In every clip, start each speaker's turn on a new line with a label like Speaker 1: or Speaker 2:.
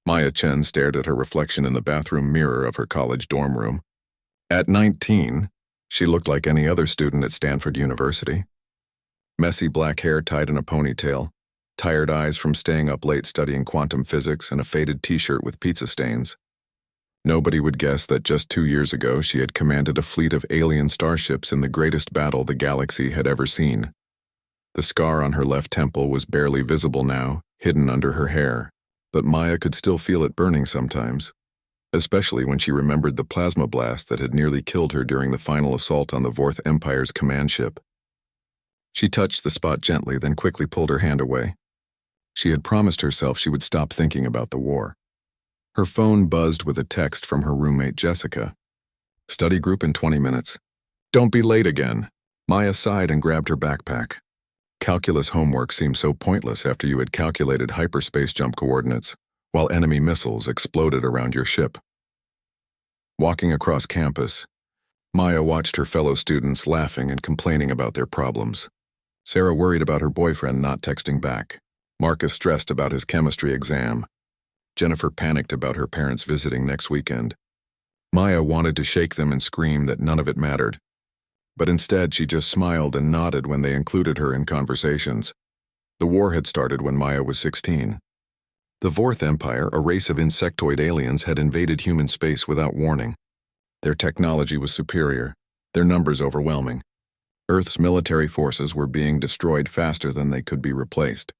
Speaker 1: Maya Chen stared at her reflection in the bathroom mirror of her college dorm room. At 19, she looked like any other student at Stanford University. Messy black hair tied in a ponytail, tired eyes from staying up late studying quantum physics, and a faded t-shirt with pizza stains. Nobody would guess that just 2 years ago she had commanded a fleet of alien starships in the greatest battle the galaxy had ever seen. The scar on her left temple was barely visible now, hidden under her hair, but Maya could still feel it burning sometimes, especially when she remembered the plasma blast that had nearly killed her during the final assault on the Vorth Empire's command ship. She touched the spot gently, then quickly pulled her hand away. She had promised herself she would stop thinking about the war. Her phone buzzed with a text from her roommate Jessica. "Study group in 20 minutes. Don't be late again." Maya sighed and grabbed her backpack. Calculus homework seemed so pointless after you had calculated hyperspace jump coordinates, while enemy missiles exploded around your ship. Walking across campus, Maya watched her fellow students laughing and complaining about their problems. Sarah worried about her boyfriend not texting back. Marcus stressed about his chemistry exam. Jennifer panicked about her parents visiting next weekend. Maya wanted to shake them and scream that none of it mattered. But instead, she just smiled and nodded when they included her in conversations. The war had started when Maya was 16. The Vorth Empire, a race of insectoid aliens, had invaded human space without warning. Their technology was superior, their numbers overwhelming. Earth's military forces were being destroyed faster than they could be replaced.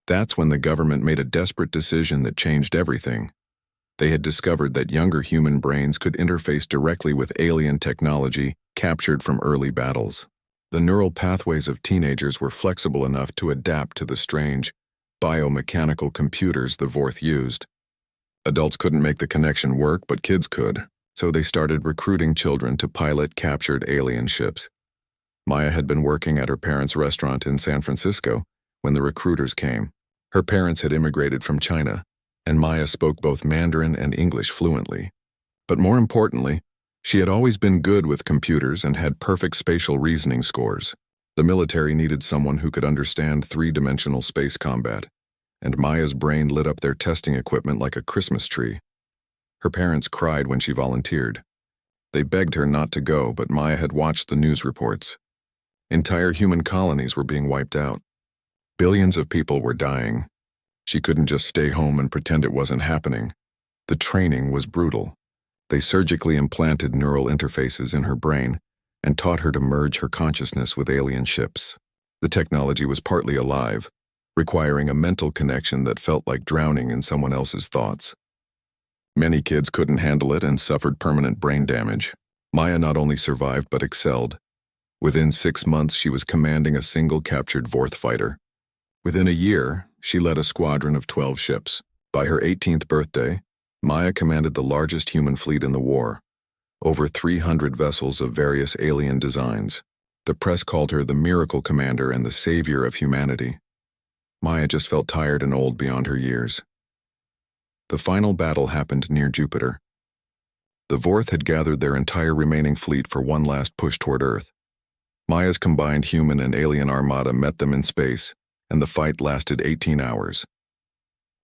Speaker 1: That's when the government made a desperate decision that changed everything. They had discovered that younger human brains could interface directly with alien technology captured from early battles. The neural pathways of teenagers were flexible enough to adapt to the strange, biomechanical computers the Vorth used. Adults couldn't make the connection work, but kids could, so they started recruiting children to pilot captured alien ships. Maya had been working at her parents' restaurant in San Francisco when the recruiters came. Her parents had immigrated from China, and Maya spoke both Mandarin and English fluently. But more importantly, she had always been good with computers and had perfect spatial reasoning scores. The military needed someone who could understand three-dimensional space combat, and Maya's brain lit up their testing equipment like a Christmas tree. Her parents cried when she volunteered. They begged her not to go, but Maya had watched the news reports. Entire human colonies were being wiped out. Billions of people were dying. She couldn't just stay home and pretend it wasn't happening. The training was brutal. They surgically implanted neural interfaces in her brain and taught her to merge her consciousness with alien ships. The technology was partly alive, requiring a mental connection that felt like drowning in someone else's thoughts. Many kids couldn't handle it and suffered permanent brain damage. Maya not only survived but excelled. Within 6 months, she was commanding a single captured Vorth fighter. Within a year, she led a squadron of 12 ships. By her 18th birthday, Maya commanded the largest human fleet in the war, over 300 vessels of various alien designs. The press called her the miracle commander and the savior of humanity. Maya just felt tired and old beyond her years. The final battle happened near Jupiter. The Vorth had gathered their entire remaining fleet for one last push toward Earth. Maya's combined human and alien armada met them in space, and the fight lasted 18 hours.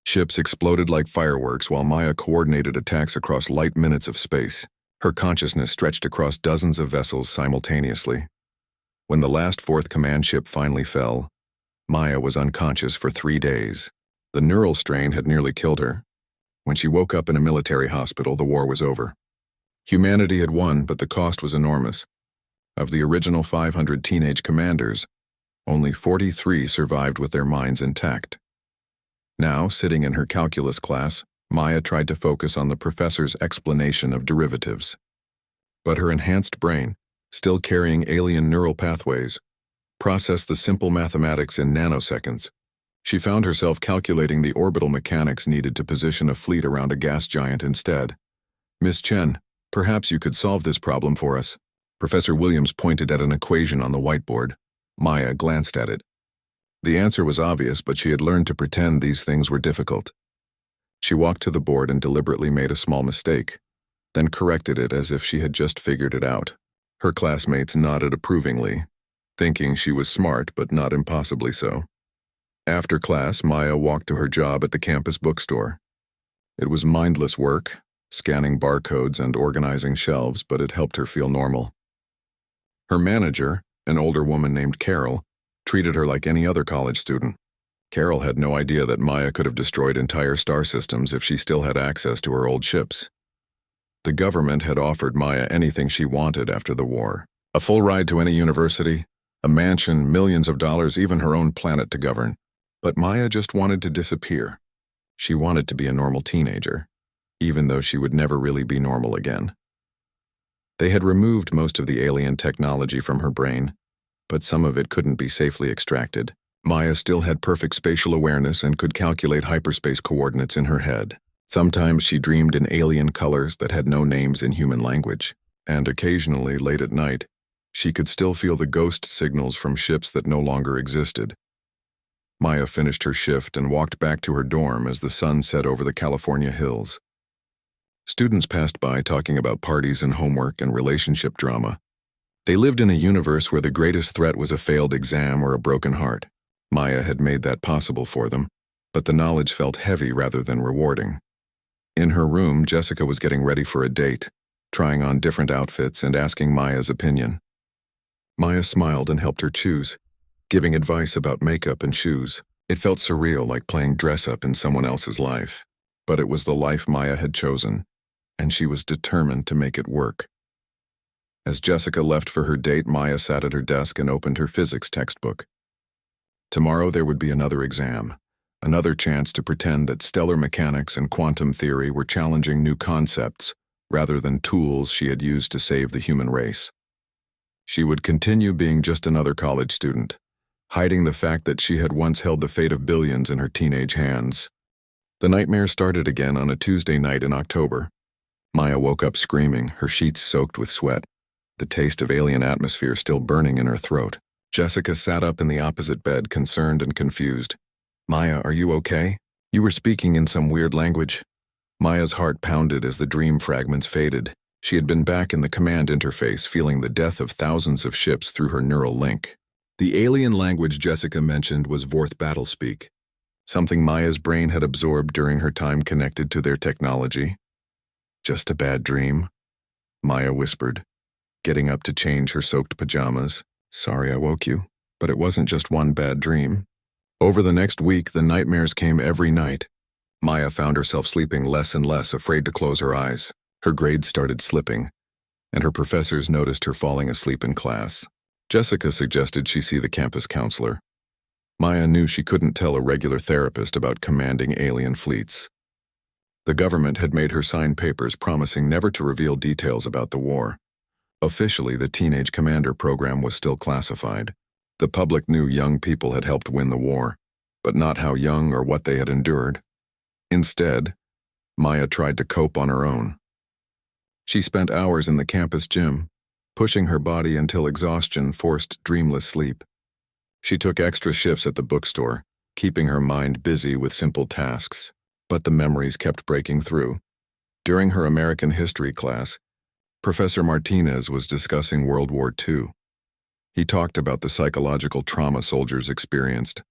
Speaker 1: Ships exploded like fireworks while Maya coordinated attacks across light minutes of space. Her consciousness stretched across dozens of vessels simultaneously. When the last Fourth Command ship finally fell, Maya was unconscious for 3 days. The neural strain had nearly killed her. When she woke up in a military hospital, the war was over. Humanity had won, but the cost was enormous. Of the original 500 teenage commanders, only 43 survived with their minds intact. Now, sitting in her calculus class, Maya tried to focus on the professor's explanation of derivatives. But her enhanced brain, still carrying alien neural pathways, processed the simple mathematics in nanoseconds. She found herself calculating the orbital mechanics needed to position a fleet around a gas giant instead. "Miss Chen, perhaps you could solve this problem for us." Professor Williams pointed at an equation on the whiteboard. Maya glanced at it. The answer was obvious, but she had learned to pretend these things were difficult. She walked to the board and deliberately made a small mistake, then corrected it as if she had just figured it out. Her classmates nodded approvingly, thinking she was smart but not impossibly so. After class, Maya walked to her job at the campus bookstore. It was mindless work, scanning barcodes and organizing shelves, but it helped her feel normal. Her manager, an older woman named Carol, treated her like any other college student. Carol had no idea that Maya could have destroyed entire star systems if she still had access to her old ships. The government had offered Maya anything she wanted after the war. A full ride to any university, a mansion, millions of dollars, even her own planet to govern. But Maya just wanted to disappear. She wanted to be a normal teenager, even though she would never really be normal again. They had removed most of the alien technology from her brain, but some of it couldn't be safely extracted. Maya still had perfect spatial awareness and could calculate hyperspace coordinates in her head. Sometimes she dreamed in alien colors that had no names in human language, and occasionally, late at night, she could still feel the ghost signals from ships that no longer existed. Maya finished her shift and walked back to her dorm as the sun set over the California hills. Students passed by talking about parties and homework and relationship drama. They lived in a universe where the greatest threat was a failed exam or a broken heart. Maya had made that possible for them, but the knowledge felt heavy rather than rewarding. In her room, Jessica was getting ready for a date, trying on different outfits and asking Maya's opinion. Maya smiled and helped her choose, giving advice about makeup and shoes. It felt surreal, like playing dress-up in someone else's life. But it was the life Maya had chosen, and she was determined to make it work. As Jessica left for her date, Maya sat at her desk and opened her physics textbook. Tomorrow there would be another exam, another chance to pretend that stellar mechanics and quantum theory were challenging new concepts rather than tools she had used to save the human race. She would continue being just another college student, hiding the fact that she had once held the fate of billions in her teenage hands. The nightmare started again on a Tuesday night in October. Maya woke up screaming, her sheets soaked with sweat, the taste of alien atmosphere still burning in her throat. Jessica sat up in the opposite bed, concerned and confused. "Maya, are you okay? You were speaking in some weird language." Maya's heart pounded as the dream fragments faded. She had been back in the command interface, feeling the death of thousands of ships through her neural link. The alien language Jessica mentioned was Vorth battlespeak, something Maya's brain had absorbed during her time connected to their technology. "Just a bad dream," Maya whispered, getting up to change her soaked pajamas. "Sorry I woke you, but it wasn't just one bad dream." Over the next week, the nightmares came every night. Maya found herself sleeping less and less, afraid to close her eyes. Her grades started slipping, and her professors noticed her falling asleep in class. Jessica suggested she see the campus counselor. Maya knew she couldn't tell a regular therapist about commanding alien fleets. The government had made her sign papers promising never to reveal details about the war. Officially, the Teenage Commander program was still classified. The public knew young people had helped win the war, but not how young or what they had endured. Instead, Maya tried to cope on her own. She spent hours in the campus gym, pushing her body until exhaustion forced dreamless sleep. She took extra shifts at the bookstore, keeping her mind busy with simple tasks, but the memories kept breaking through. During her American history class, Professor Martinez was discussing World War II. He talked about the psychological trauma soldiers experienced,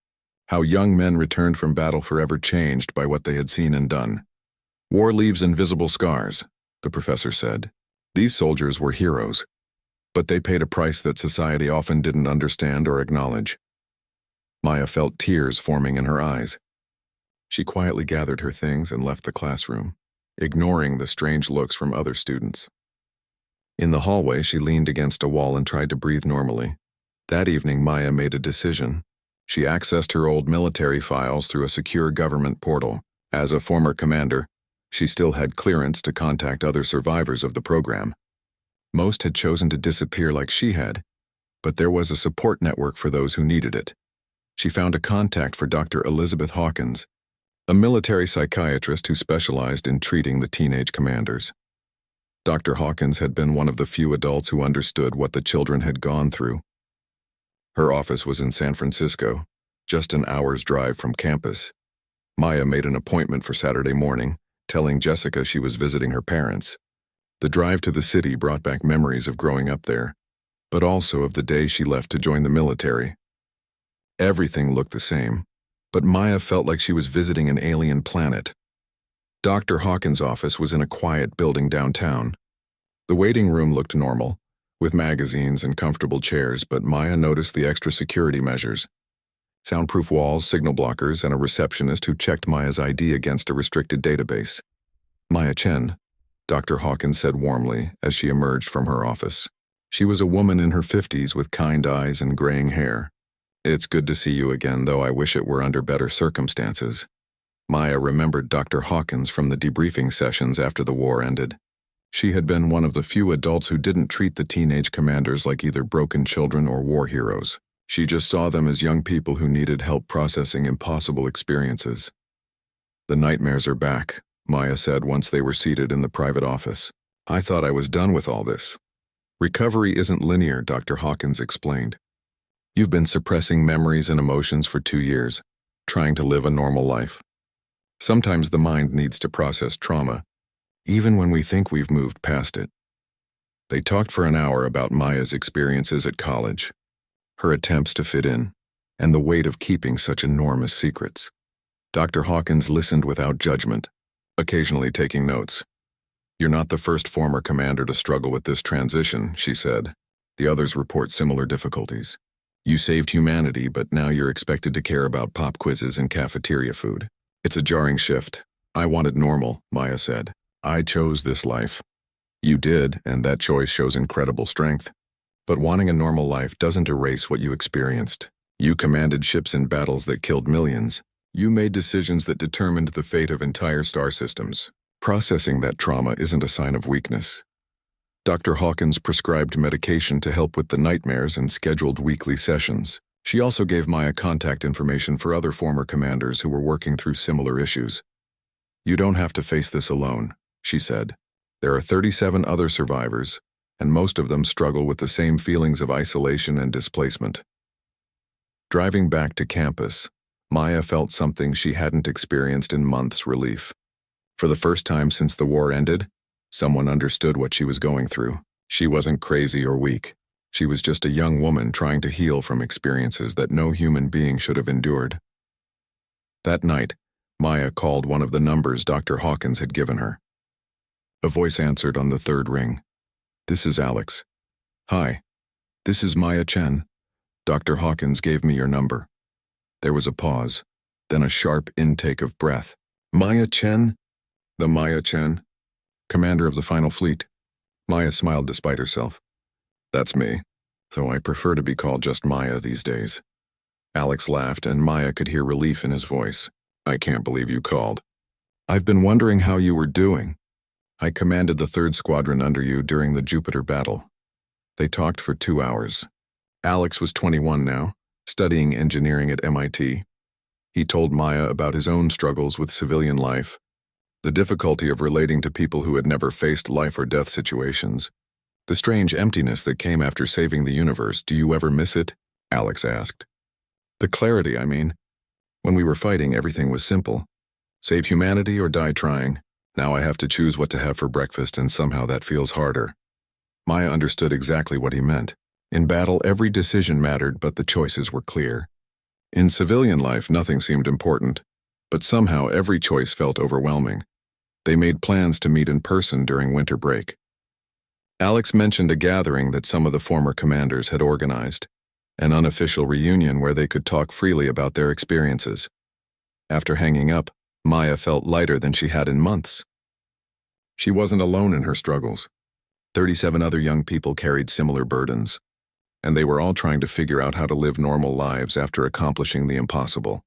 Speaker 1: how young men returned from battle forever changed by what they had seen and done. "War leaves invisible scars," the professor said. "These soldiers were heroes, but they paid a price that society often didn't understand or acknowledge." Maya felt tears forming in her eyes. She quietly gathered her things and left the classroom, ignoring the strange looks from other students. In the hallway, she leaned against a wall and tried to breathe normally. That evening, Maya made a decision. She accessed her old military files through a secure government portal. As a former commander, she still had clearance to contact other survivors of the program. Most had chosen to disappear like she had, but there was a support network for those who needed it. She found a contact for Dr. Elizabeth Hawkins, a military psychiatrist who specialized in treating the teenage commanders. Dr. Hawkins had been one of the few adults who understood what the children had gone through. Her office was in San Francisco, just an hour's drive from campus. Maya made an appointment for Saturday morning, telling Jessica she was visiting her parents. The drive to the city brought back memories of growing up there, but also of the day she left to join the military. Everything looked the same, but Maya felt like she was visiting an alien planet. Dr. Hawkins' office was in a quiet building downtown. The waiting room looked normal, with magazines and comfortable chairs, but Maya noticed the extra security measures. Soundproof walls, signal blockers, and a receptionist who checked Maya's ID against a restricted database. "Maya Chen," Dr. Hawkins said warmly as she emerged from her office. She was a woman in her 50s with kind eyes and graying hair. "It's good to see you again, though I wish it were under better circumstances." Maya remembered Dr. Hawkins from the debriefing sessions after the war ended. She had been one of the few adults who didn't treat the teenage commanders like either broken children or war heroes. She just saw them as young people who needed help processing impossible experiences. "The nightmares are back," Maya said once they were seated in the private office. "I thought I was done with all this." "Recovery isn't linear," Dr. Hawkins explained. "You've been suppressing memories and emotions for 2 years, trying to live a normal life. Sometimes the mind needs to process trauma, even when we think we've moved past it." They talked for an hour about Maya's experiences at college, her attempts to fit in, and the weight of keeping such enormous secrets. Dr. Hawkins listened without judgment, occasionally taking notes. "You're not the first former commander to struggle with this transition," she said. "The others report similar difficulties. You saved humanity, but now you're expected to care about pop quizzes and cafeteria food. It's a jarring shift." "I wanted normal," Maya said. "I chose this life." "You did, and that choice shows incredible strength. But wanting a normal life doesn't erase what you experienced. You commanded ships in battles that killed millions. You made decisions that determined the fate of entire star systems. Processing that trauma isn't a sign of weakness." Dr. Hawkins prescribed medication to help with the nightmares and scheduled weekly sessions. She also gave Maya contact information for other former commanders who were working through similar issues. "You don't have to face this alone," she said. "There are 37 other survivors, and most of them struggle with the same feelings of isolation and displacement." Driving back to campus, Maya felt something she hadn't experienced in months: relief. For the first time since the war ended, someone understood what she was going through. She wasn't crazy or weak. She was just a young woman trying to heal from experiences that no human being should have endured. That night, Maya called one of the numbers Dr. Hawkins had given her. A voice answered on the third ring. "This is Alex." "Hi. This is Maya Chen. Dr. Hawkins gave me your number." There was a pause, then a sharp intake of breath. "Maya Chen? The Maya Chen? Commander of the Final Fleet." Maya smiled despite herself. "That's me, though I prefer to be called just Maya these days." Alex laughed, and Maya could hear relief in his voice. "I can't believe you called. I've been wondering how you were doing. I commanded the 3rd Squadron under you during the Jupiter battle." They talked for 2 hours. Alex was 21 now, studying engineering at MIT. He told Maya about his own struggles with civilian life, the difficulty of relating to people who had never faced life or death situations, the strange emptiness that came after saving the universe. "Do you ever miss it?" Alex asked. "The clarity, I mean. When we were fighting, everything was simple. Save humanity or die trying. Now I have to choose what to have for breakfast, and somehow that feels harder." Maya understood exactly what he meant. In battle, every decision mattered, but the choices were clear. In civilian life, nothing seemed important, but somehow every choice felt overwhelming. They made plans to meet in person during winter break. Alex mentioned a gathering that some of the former commanders had organized, an unofficial reunion where they could talk freely about their experiences. After hanging up, Maya felt lighter than she had in months. She wasn't alone in her struggles. 37 other young people carried similar burdens, and they were all trying to figure out how to live normal lives after accomplishing the impossible.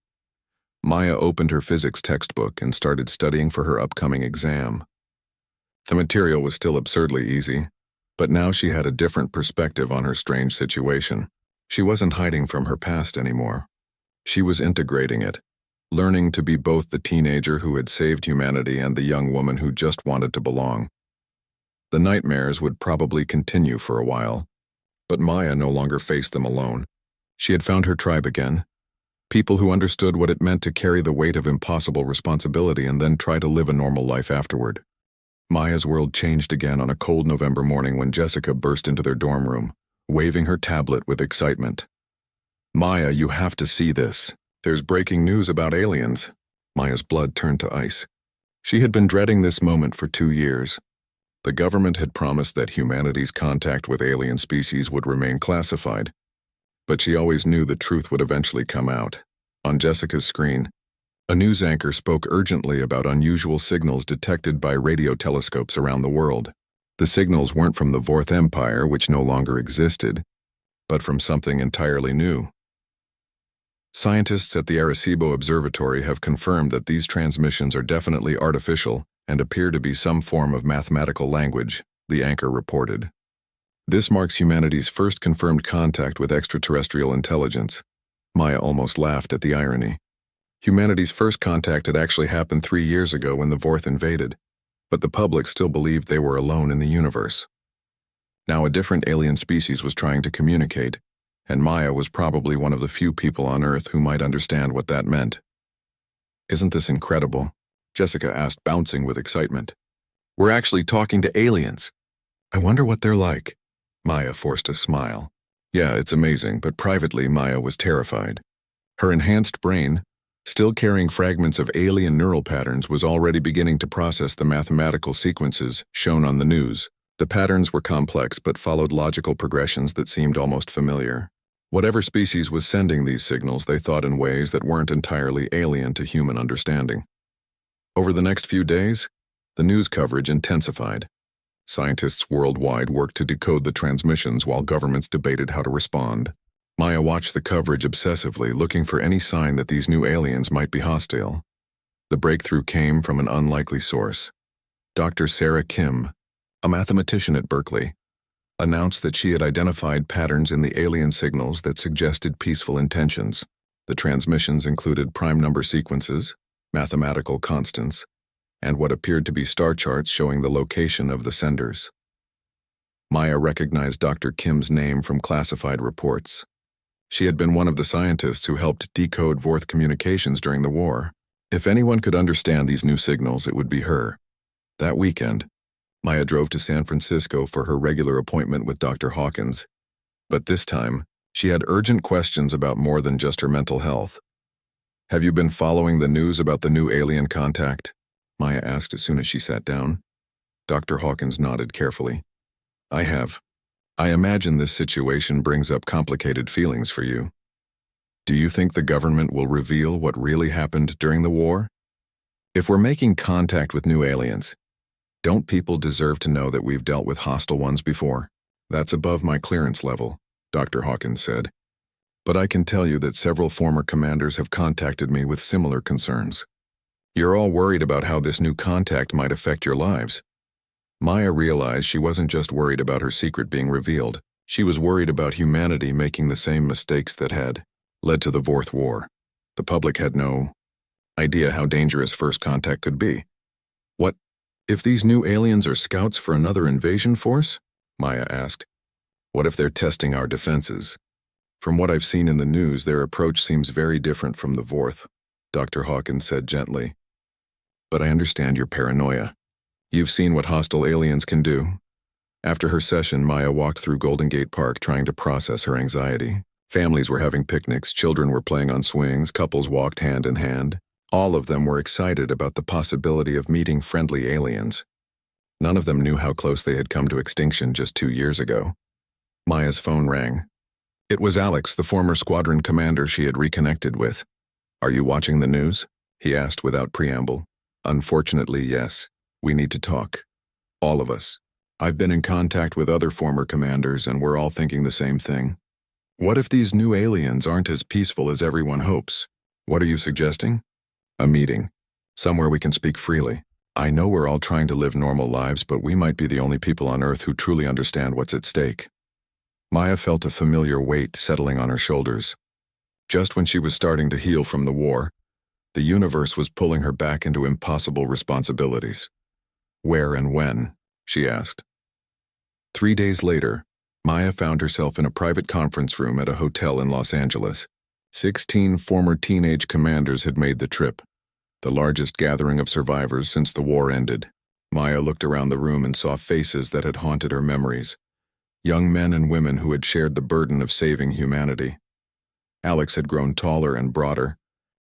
Speaker 1: Maya opened her physics textbook and started studying for her upcoming exam. The material was still absurdly easy, but now she had a different perspective on her strange situation. She wasn't hiding from her past anymore. She was integrating it, learning to be both the teenager who had saved humanity and the young woman who just wanted to belong. The nightmares would probably continue for a while, but Maya no longer faced them alone. She had found her tribe again, people who understood what it meant to carry the weight of impossible responsibility and then try to live a normal life afterward. Maya's world changed again on a cold November morning when Jessica burst into their dorm room, waving her tablet with excitement. "Maya, you have to see this. There's breaking news about aliens." Maya's blood turned to ice. She had been dreading this moment for 2 years. The government had promised that humanity's contact with alien species would remain classified, but she always knew the truth would eventually come out. On Jessica's screen, a news anchor spoke urgently about unusual signals detected by radio telescopes around the world. The signals weren't from the Vorth Empire, which no longer existed, but from something entirely new. Scientists at the Arecibo Observatory have confirmed that these transmissions are definitely artificial and appear to be some form of mathematical language, the anchor reported. This marks humanity's first confirmed contact with extraterrestrial intelligence. Maya almost laughed at the irony. Humanity's first contact had actually happened 3 years ago when the Vorth invaded, but the public still believed they were alone in the universe. Now a different alien species was trying to communicate, and Maya was probably one of the few people on Earth who might understand what that meant. "Isn't this incredible?" Jessica asked, bouncing with excitement. "We're actually talking to aliens. I wonder what they're like." Maya forced a smile. Yeah, it's amazing, but privately Maya was terrified. Her enhanced brain, still carrying fragments of alien neural patterns, was already beginning to process the mathematical sequences shown on the news. The patterns were complex but followed logical progressions that seemed almost familiar. Whatever species was sending these signals, they thought in ways that weren't entirely alien to human understanding. Over the next few days, the news coverage intensified. Scientists worldwide worked to decode the transmissions while governments debated how to respond. Maya watched the coverage obsessively, looking for any sign that these new aliens might be hostile. The breakthrough came from an unlikely source. Dr. Sarah Kim, a mathematician at Berkeley, announced that she had identified patterns in the alien signals that suggested peaceful intentions. The transmissions included prime number sequences, mathematical constants, and what appeared to be star charts showing the location of the senders. Maya recognized Dr. Kim's name from classified reports. She had been one of the scientists who helped decode Vorth communications during the war. If anyone could understand these new signals, it would be her. That weekend, Maya drove to San Francisco for her regular appointment with Dr. Hawkins, but this time, she had urgent questions about more than just her mental health. "Have you been following the news about the new alien contact?" Maya asked as soon as she sat down. Dr. Hawkins nodded carefully. "I have. I imagine this situation brings up complicated feelings for you. Do you think the government will reveal what really happened during the war? If we're making contact with new aliens, don't people deserve to know that we've dealt with hostile ones before?" "That's above my clearance level," Dr. Hawkins said. "But I can tell you that several former commanders have contacted me with similar concerns. You're all worried about how this new contact might affect your lives." Maya realized she wasn't just worried about her secret being revealed. She was worried about humanity making the same mistakes that had led to the Vorth War. The public had no idea how dangerous first contact could be. "What if these new aliens are scouts for another invasion force?" Maya asked. "What if they're testing our defenses? From what I've seen in the news, their approach seems very different from the Vorth," Dr. Hawkins said gently. "But I understand your paranoia. You've seen what hostile aliens can do." After her session, Maya walked through Golden Gate Park trying to process her anxiety. Families were having picnics, children were playing on swings, couples walked hand in hand. All of them were excited about the possibility of meeting friendly aliens. None of them knew how close they had come to extinction just 2 years ago. Maya's phone rang. It was Alex, the former squadron commander she had reconnected with. "Are you watching the news?" he asked without preamble. "Unfortunately, yes. We need to talk. All of us. I've been in contact with other former commanders, and we're all thinking the same thing. What if these new aliens aren't as peaceful as everyone hopes? What are you suggesting?" "A meeting. Somewhere we can speak freely. I know we're all trying to live normal lives, but we might be the only people on Earth who truly understand what's at stake." Maya felt a familiar weight settling on her shoulders. Just when she was starting to heal from the war, the universe was pulling her back into impossible responsibilities. "Where and when?" she asked. 3 days later, Maya found herself in a private conference room at a hotel in Los Angeles. 16 former teenage commanders had made the trip, the largest gathering of survivors since the war ended. Maya looked around the room and saw faces that had haunted her memories. Young men and women who had shared the burden of saving humanity. Alex had grown taller and broader,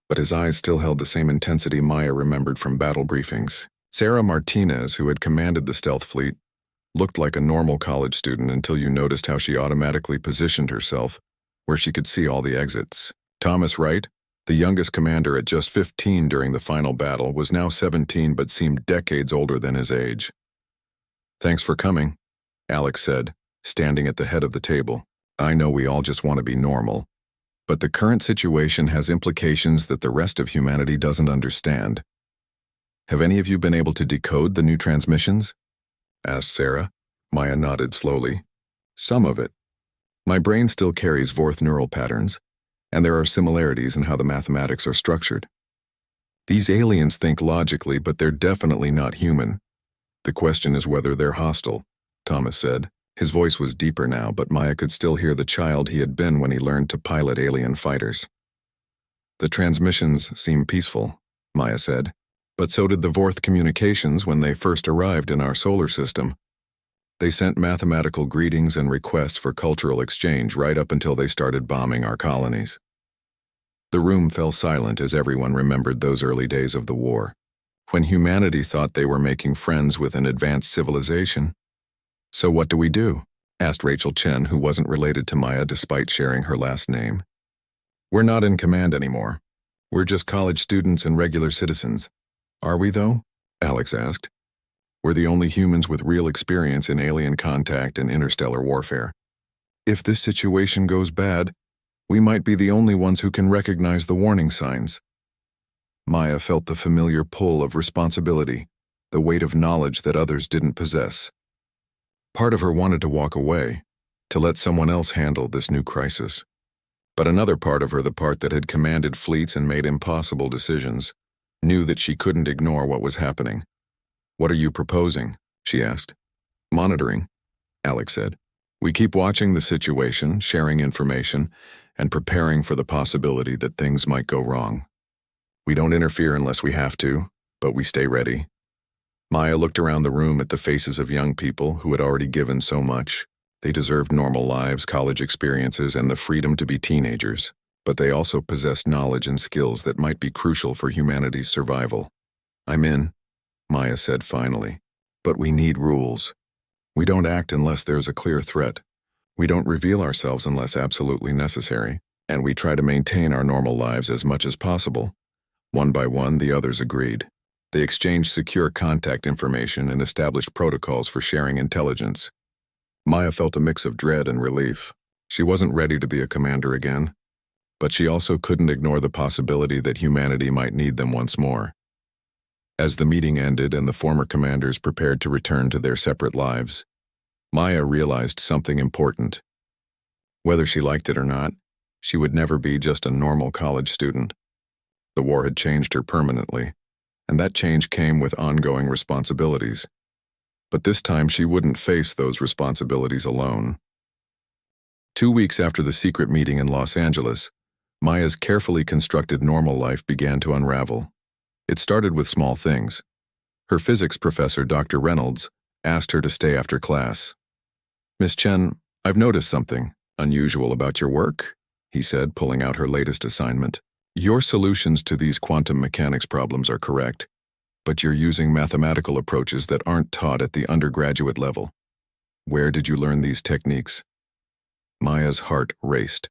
Speaker 1: but his eyes still held the same intensity Maya remembered from battle briefings. Sarah Martinez, who had commanded the stealth fleet, looked like a normal college student until you noticed how she automatically positioned herself where she could see all the exits. Thomas Wright, the youngest commander at just 15 during the final battle, was now 17 but seemed decades older than his age. "Thanks for coming," Alex said, standing at the head of the table. "I know we all just want to be normal, but the current situation has implications that the rest of humanity doesn't understand. Have any of you been able to decode the new transmissions?" asked Sarah. Maya nodded slowly. "Some of it. My brain still carries Vorth neural patterns, and there are similarities in how the mathematics are structured. These aliens think logically, but they're definitely not human. The question is whether they're hostile," Thomas said. His voice was deeper now, but Maya could still hear the child he had been when he learned to pilot alien fighters. "The transmissions seem peaceful," Maya said, "but so did the Vorth communications when they first arrived in our solar system. They sent mathematical greetings and requests for cultural exchange right up until they started bombing our colonies." The room fell silent as everyone remembered those early days of the war, when humanity thought they were making friends with an advanced civilization. "So what do we do?" asked Rachel Chen, who wasn't related to Maya despite sharing her last name. "We're not in command anymore. We're just college students and regular citizens." "Are we, though?" Alex asked. "We're the only humans with real experience in alien contact and interstellar warfare. If this situation goes bad, we might be the only ones who can recognize the warning signs." Maya felt the familiar pull of responsibility, the weight of knowledge that others didn't possess. Part of her wanted to walk away, to let someone else handle this new crisis. But another part of her, the part that had commanded fleets and made impossible decisions, knew that she couldn't ignore what was happening. "What are you proposing?" she asked. "Monitoring," Alex said. "We keep watching the situation, sharing information, and preparing for the possibility that things might go wrong. We don't interfere unless we have to, but we stay ready." Maya looked around the room at the faces of young people who had already given so much. They deserved normal lives, college experiences, and the freedom to be teenagers, but they also possessed knowledge and skills that might be crucial for humanity's survival. "I'm in," Maya said finally. "But we need rules. We don't act unless there's a clear threat. We don't reveal ourselves unless absolutely necessary, and we try to maintain our normal lives as much as possible." One by one, the others agreed. They exchanged secure contact information and established protocols for sharing intelligence. Maya felt a mix of dread and relief. She wasn't ready to be a commander again, but she also couldn't ignore the possibility that humanity might need them once more. As the meeting ended and the former commanders prepared to return to their separate lives, Maya realized something important. Whether she liked it or not, she would never be just a normal college student. The war had changed her permanently, and that change came with ongoing responsibilities. But this time she wouldn't face those responsibilities alone. 2 weeks after the secret meeting in Los Angeles, Maya's carefully constructed normal life began to unravel. It started with small things. Her physics professor, Dr. Reynolds, asked her to stay after class. "Miss Chen, I've noticed something unusual about your work," he said, pulling out her latest assignment. "Your solutions to these quantum mechanics problems are correct, but you're using mathematical approaches that aren't taught at the undergraduate level. Where did you learn these techniques?" Maya's heart raced.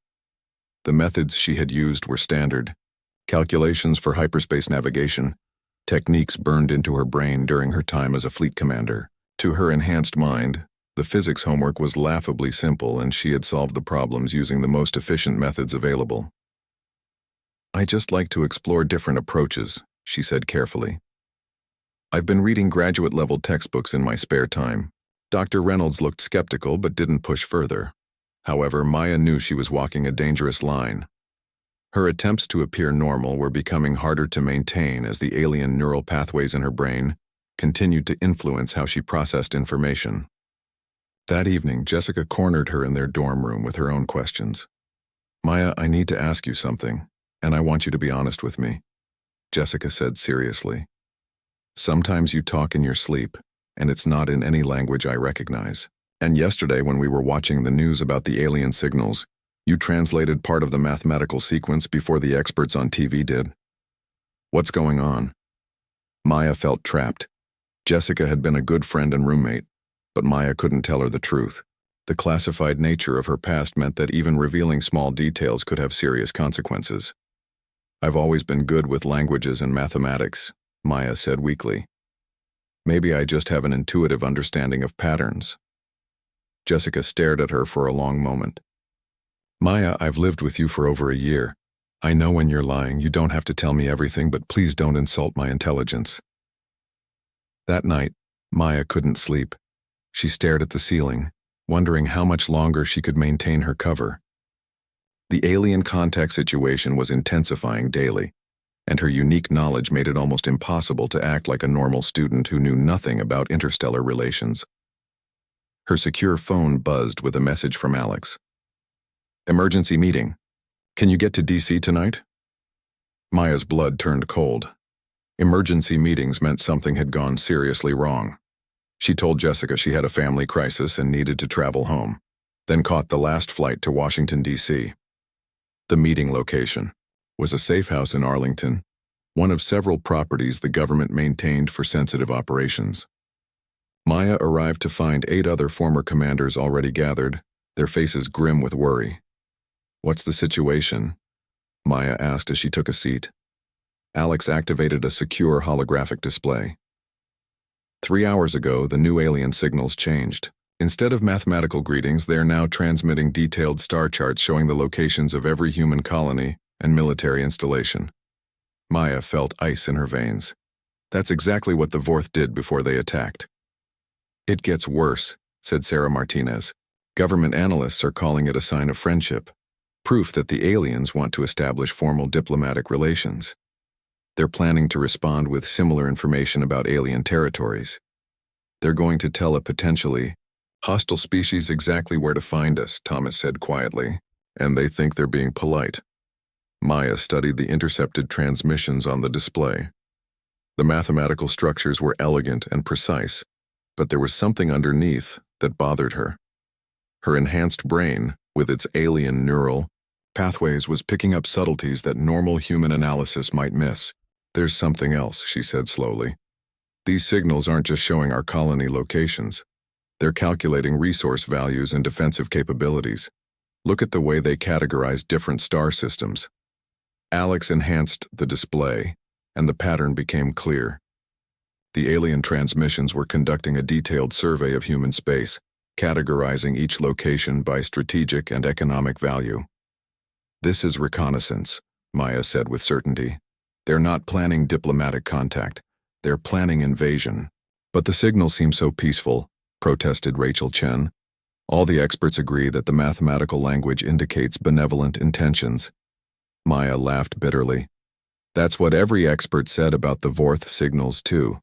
Speaker 1: The methods she had used were standard. Calculations for hyperspace navigation, techniques burned into her brain during her time as a fleet commander. To her enhanced mind, the physics homework was laughably simple, and she had solved the problems using the most efficient methods available. "I just like to explore different approaches," she said carefully. "I've been reading graduate-level textbooks in my spare time." Dr. Reynolds looked skeptical but didn't push further. However, Maya knew she was walking a dangerous line. Her attempts to appear normal were becoming harder to maintain as the alien neural pathways in her brain continued to influence how she processed information. That evening, Jessica cornered her in their dorm room with her own questions. "Maya, I need to ask you something, and I want you to be honest with me," Jessica said seriously. "Sometimes you talk in your sleep, and it's not in any language I recognize. And yesterday when we were watching the news about the alien signals, you translated part of the mathematical sequence before the experts on TV did. What's going on?" Maya felt trapped. Jessica had been a good friend and roommate, but Maya couldn't tell her the truth. The classified nature of her past meant that even revealing small details could have serious consequences. "I've always been good with languages and mathematics," Maya said weakly. "Maybe I just have an intuitive understanding of patterns." Jessica stared at her for a long moment. "Maya, I've lived with you for over a year. I know when you're lying. You don't have to tell me everything, but please don't insult my intelligence." That night, Maya couldn't sleep. She stared at the ceiling, wondering how much longer she could maintain her cover. The alien contact situation was intensifying daily, and her unique knowledge made it almost impossible to act like a normal student who knew nothing about interstellar relations. Her secure phone buzzed with a message from Alex. "Emergency meeting. Can you get to DC tonight?" Maya's blood turned cold. Emergency meetings meant something had gone seriously wrong. She told Jessica she had a family crisis and needed to travel home, then caught the last flight to Washington, D.C. The meeting location was a safe house in Arlington, one of several properties the government maintained for sensitive operations. Maya arrived to find 8 other former commanders already gathered, their faces grim with worry. "What's the situation?" Maya asked as she took a seat. Alex activated a secure holographic display. 3 hours ago, the new alien signals changed. Instead of mathematical greetings, they are now transmitting detailed star charts showing the locations of every human colony and military installation. Maya felt ice in her veins. That's exactly what the Vorth did before they attacked. "It gets worse," said Sarah Martinez. "Government analysts are calling it a sign of friendship, proof that the aliens want to establish formal diplomatic relations. They're planning to respond with similar information about alien territories. They're going to tell a potentially hostile species exactly where to find us," Thomas said quietly, "and they think they're being polite." Maya studied the intercepted transmissions on the display. The mathematical structures were elegant and precise, but there was something underneath that bothered her. Her enhanced brain, with its alien neural pathways, was picking up subtleties that normal human analysis might miss. "There's something else," she said slowly. "These signals aren't just showing our colony locations. They're calculating resource values and defensive capabilities. Look at the way they categorize different star systems." Alex enhanced the display, and the pattern became clear. The alien transmissions were conducting a detailed survey of human space, categorizing each location by strategic and economic value. "This is reconnaissance," Maya said with certainty. "They're not planning diplomatic contact. They're planning invasion." "But the signal seems so peaceful," protested Rachel Chen. "All the experts agree that the mathematical language indicates benevolent intentions." Maya laughed bitterly. "That's what every expert said about the Vorth signals, too.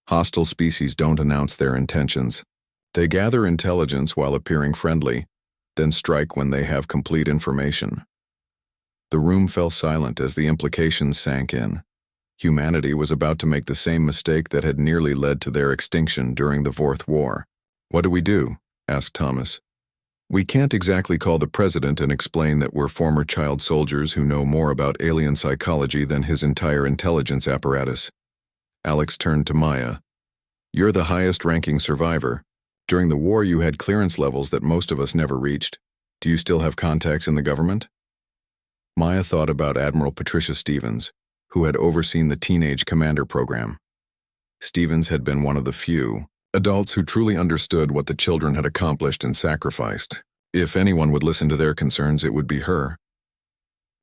Speaker 1: Hostile species don't announce their intentions. They gather intelligence while appearing friendly, then strike when they have complete information." The room fell silent as the implications sank in. Humanity was about to make the same mistake that had nearly led to their extinction during the Vorth War. "What do we do?" asked Thomas. "We can't exactly call the president and explain that we're former child soldiers who know more about alien psychology than his entire intelligence apparatus." Alex turned to Maya. "You're the highest-ranking survivor. During the war you had clearance levels that most of us never reached. Do you still have contacts in the government?" Maya thought about Admiral Patricia Stevens, who had overseen the Teenage Commander program. Stevens had been one of the few adults who truly understood what the children had accomplished and sacrificed. If anyone would listen to their concerns, it would be her.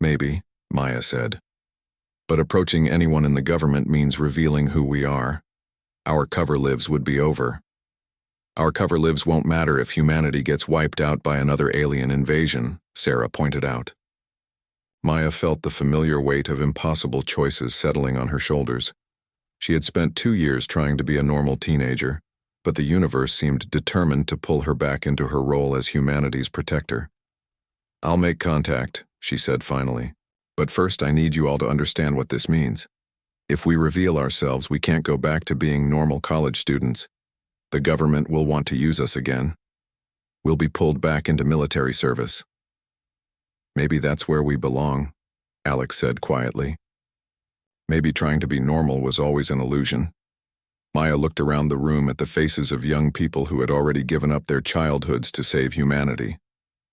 Speaker 1: "Maybe," Maya said. "But approaching anyone in the government means revealing who we are. Our cover lives would be over. Our cover lives won't matter if humanity gets wiped out by another alien invasion," Sarah pointed out. Maya felt the familiar weight of impossible choices settling on her shoulders. She had spent 2 years trying to be a normal teenager, but the universe seemed determined to pull her back into her role as humanity's protector. "I'll make contact," she said finally. "But first I need you all to understand what this means. If we reveal ourselves, we can't go back to being normal college students. The government will want to use us again. We'll be pulled back into military service." "Maybe that's where we belong," Alex said quietly. "Maybe trying to be normal was always an illusion." Maya looked around the room at the faces of young people who had already given up their childhoods to save humanity.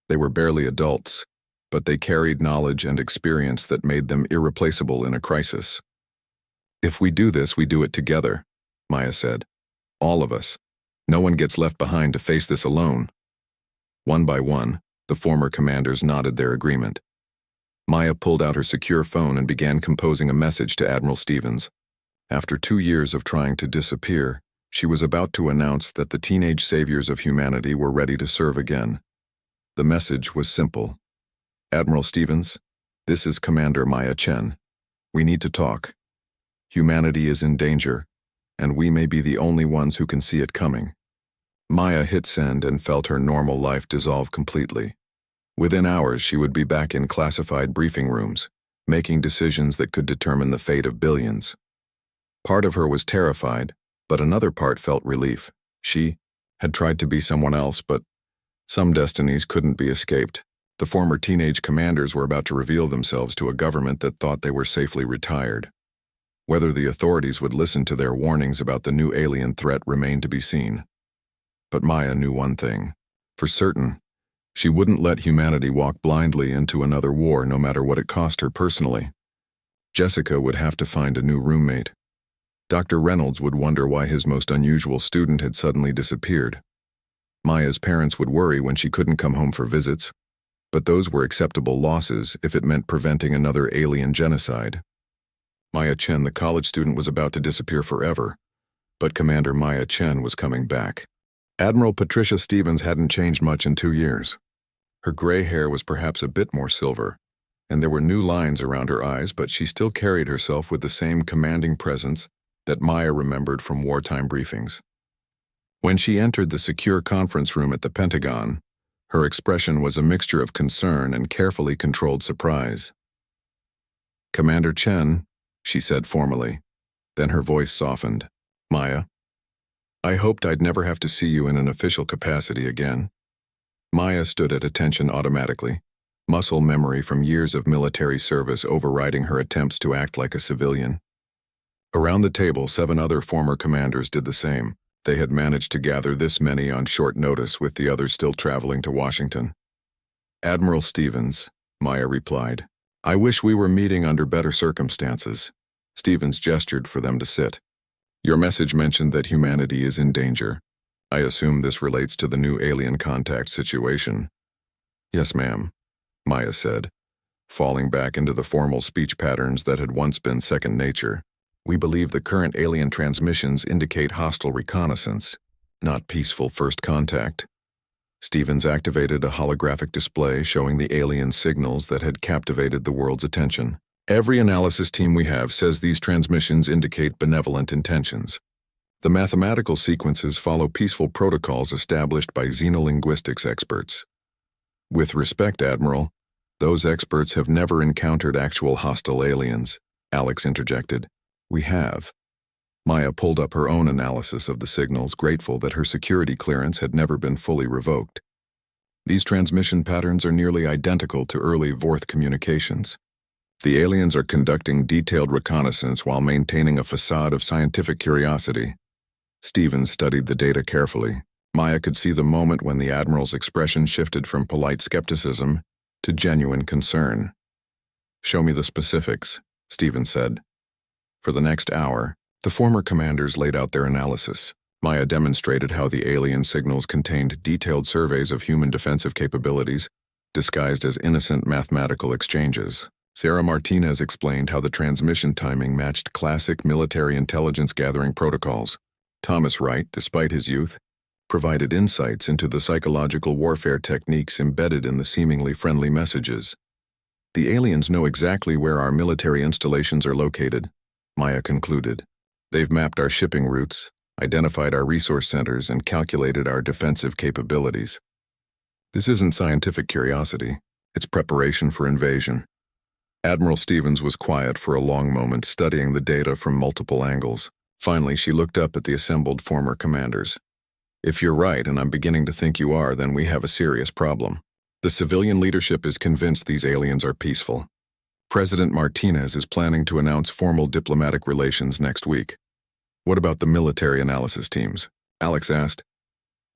Speaker 1: They were barely adults, but they carried knowledge and experience that made them irreplaceable in a crisis. "If we do this, we do it together," Maya said. "All of us. No one gets left behind to face this alone." One by one, the former commanders nodded their agreement. Maya pulled out her secure phone and began composing a message to Admiral Stevens. After 2 years of trying to disappear, she was about to announce that the teenage saviors of humanity were ready to serve again. The message was simple. "Admiral Stevens, this is Commander Maya Chen. We need to talk. Humanity is in danger, and we may be the only ones who can see it coming." Maya hit send and felt her normal life dissolve completely. Within hours, she would be back in classified briefing rooms, making decisions that could determine the fate of billions. Part of her was terrified, but another part felt relief. She had tried to be someone else, but some destinies couldn't be escaped. The former teenage commanders were about to reveal themselves to a government that thought they were safely retired. Whether the authorities would listen to their warnings about the new alien threat remained to be seen. But Maya knew one thing. For certain, she wouldn't let humanity walk blindly into another war, no matter what it cost her personally. Jessica would have to find a new roommate. Dr. Reynolds would wonder why his most unusual student had suddenly disappeared. Maya's parents would worry when she couldn't come home for visits, but those were acceptable losses if it meant preventing another alien genocide. Maya Chen, the college student, was about to disappear forever, but Commander Maya Chen was coming back. Admiral Patricia Stevens hadn't changed much in 2 years. Her gray hair was perhaps a bit more silver, and there were new lines around her eyes, but she still carried herself with the same commanding presence that Maya remembered from wartime briefings. When she entered the secure conference room at the Pentagon, her expression was a mixture of concern and carefully controlled surprise. "Commander Chen," she said formally. Then her voice softened. "Maya, I hoped I'd never have to see you in an official capacity again." Maya stood at attention automatically, muscle memory from years of military service overriding her attempts to act like a civilian. Around the table, 7 other former commanders did the same. They had managed to gather this many on short notice, with the others still traveling to Washington. "Admiral Stevens," Maya replied, "I wish we were meeting under better circumstances." Stevens gestured for them to sit. "Your message mentioned that humanity is in danger. I assume this relates to the new alien contact situation." "Yes, ma'am," Maya said, falling back into the formal speech patterns that had once been second nature. "We believe the current alien transmissions indicate hostile reconnaissance, not peaceful first contact." Stevens activated a holographic display showing the alien signals that had captivated the world's attention. "Every analysis team we have says these transmissions indicate benevolent intentions. The mathematical sequences follow peaceful protocols established by xenolinguistics experts. With respect, Admiral, those experts have never encountered actual hostile aliens," Alex interjected. "We have." Maya pulled up her own analysis of the signals, grateful that her security clearance had never been fully revoked. "These transmission patterns are nearly identical to early Vorth communications. The aliens are conducting detailed reconnaissance while maintaining a facade of scientific curiosity." Stevens studied the data carefully. Maya could see the moment when the Admiral's expression shifted from polite skepticism to genuine concern. "Show me the specifics," Stevens said. For the next hour, the former commanders laid out their analysis. Maya demonstrated how the alien signals contained detailed surveys of human defensive capabilities, disguised as innocent mathematical exchanges. Sarah Martinez explained how the transmission timing matched classic military intelligence gathering protocols. Thomas Wright, despite his youth, provided insights into the psychological warfare techniques embedded in the seemingly friendly messages. "The aliens know exactly where our military installations are located," Maya concluded. "They've mapped our shipping routes, identified our resource centers, and calculated our defensive capabilities. This isn't scientific curiosity, it's preparation for invasion." Admiral Stevens was quiet for a long moment, studying the data from multiple angles. Finally, she looked up at the assembled former commanders. "If you're right, and I'm beginning to think you are, then we have a serious problem. The civilian leadership is convinced these aliens are peaceful. President Martinez is planning to announce formal diplomatic relations next week. What about the military analysis teams? Alex asked.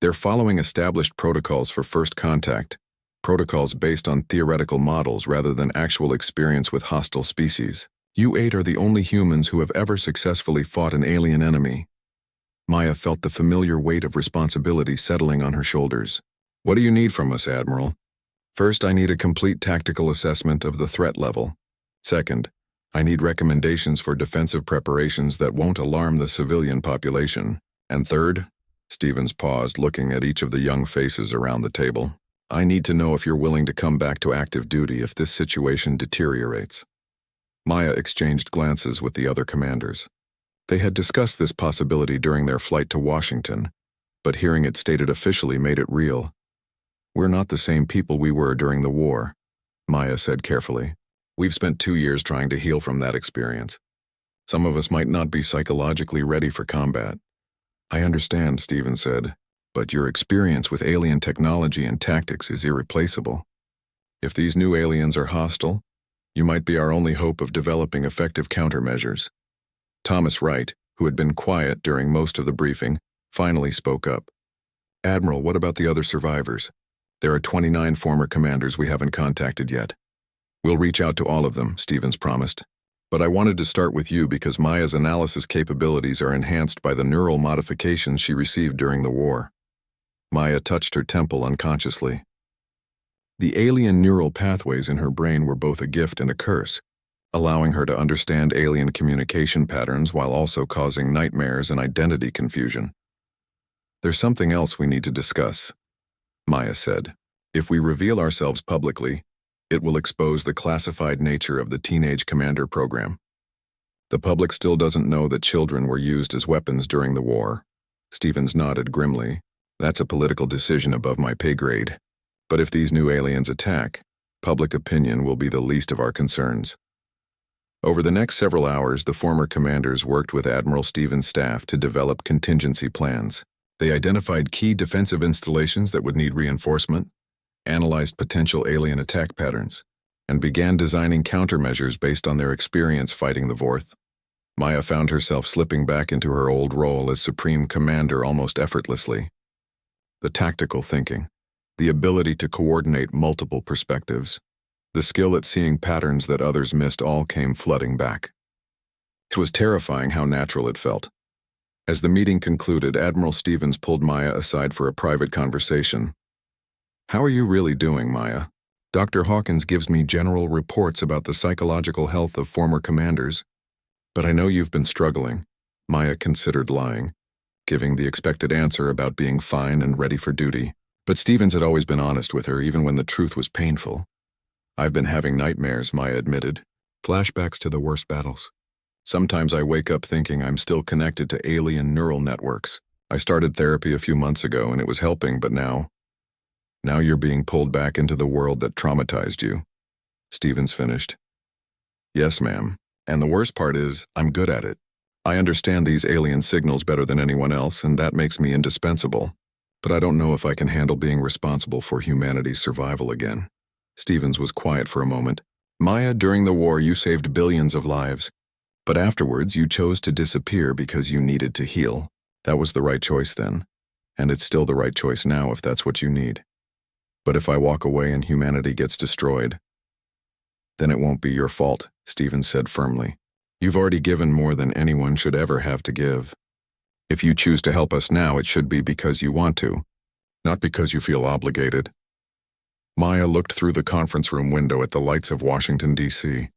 Speaker 1: They're following established protocols for first contact, protocols based on theoretical models rather than actual experience with hostile species. You 8 are the only humans who have ever successfully fought an alien enemy. Maya felt the familiar weight of responsibility settling on her shoulders. What do you need from us, Admiral? First, I need a complete tactical assessment of the threat level. Second, I need recommendations for defensive preparations that won't alarm the civilian population. And third, Stevens paused, looking at each of the young faces around the table. I need to know if you're willing to come back to active duty if this situation deteriorates. Maya exchanged glances with the other commanders. They had discussed this possibility during their flight to Washington, but hearing it stated officially made it real. We're not the same people we were during the war, Maya said carefully. We've spent 2 years trying to heal from that experience. Some of us might not be psychologically ready for combat. I understand, Stevens said, but your experience with alien technology and tactics is irreplaceable. If these new aliens are hostile, you might be our only hope of developing effective countermeasures. Thomas Wright, who had been quiet during most of the briefing, finally spoke up. Admiral, what about the other survivors? There are 29 former commanders we haven't contacted yet. We'll reach out to all of them, Stevens promised. But I wanted to start with you because Maya's analysis capabilities are enhanced by the neural modifications she received during the war. Maya touched her temple unconsciously. The alien neural pathways in her brain were both a gift and a curse, allowing her to understand alien communication patterns while also causing nightmares and identity confusion. There's something else we need to discuss, Maya said. If we reveal ourselves publicly, it will expose the classified nature of the Teenage Commander program. The public still doesn't know that children were used as weapons during the war. Stevens nodded grimly. That's a political decision above my pay grade. But if these new aliens attack, public opinion will be the least of our concerns. Over the next several hours, the former commanders worked with Admiral Stevens' staff to develop contingency plans. They identified key defensive installations that would need reinforcement, analyzed potential alien attack patterns, and began designing countermeasures based on their experience fighting the Vorth. Maya found herself slipping back into her old role as Supreme Commander almost effortlessly. The tactical thinking, the ability to coordinate multiple perspectives, the skill at seeing patterns that others missed all came flooding back. It was terrifying how natural it felt. As the meeting concluded, Admiral Stevens pulled Maya aside for a private conversation. How are you really doing, Maya? Dr. Hawkins gives me general reports about the psychological health of former commanders, but I know you've been struggling. Maya considered lying, giving the expected answer about being fine and ready for duty. But Stevens had always been honest with her, even when the truth was painful. I've been having nightmares, Maya admitted. Flashbacks to the worst battles. Sometimes I wake up thinking I'm still connected to alien neural networks. I started therapy a few months ago and it was helping, but now you're being pulled back into the world that traumatized you. Stevens finished. Yes, ma'am. And the worst part is, I'm good at it. I understand these alien signals better than anyone else, and that makes me indispensable. But I don't know if I can handle being responsible for humanity's survival again. Stevens was quiet for a moment. Maya, during the war you saved billions of lives. But afterwards you chose to disappear because you needed to heal. That was the right choice then. And it's still the right choice now if that's what you need. But if I walk away and humanity gets destroyed, then it won't be your fault, Stevens said firmly. You've already given more than anyone should ever have to give. If you choose to help us now, it should be because you want to, not because you feel obligated. Maya looked through the conference room window at the lights of Washington, D.C.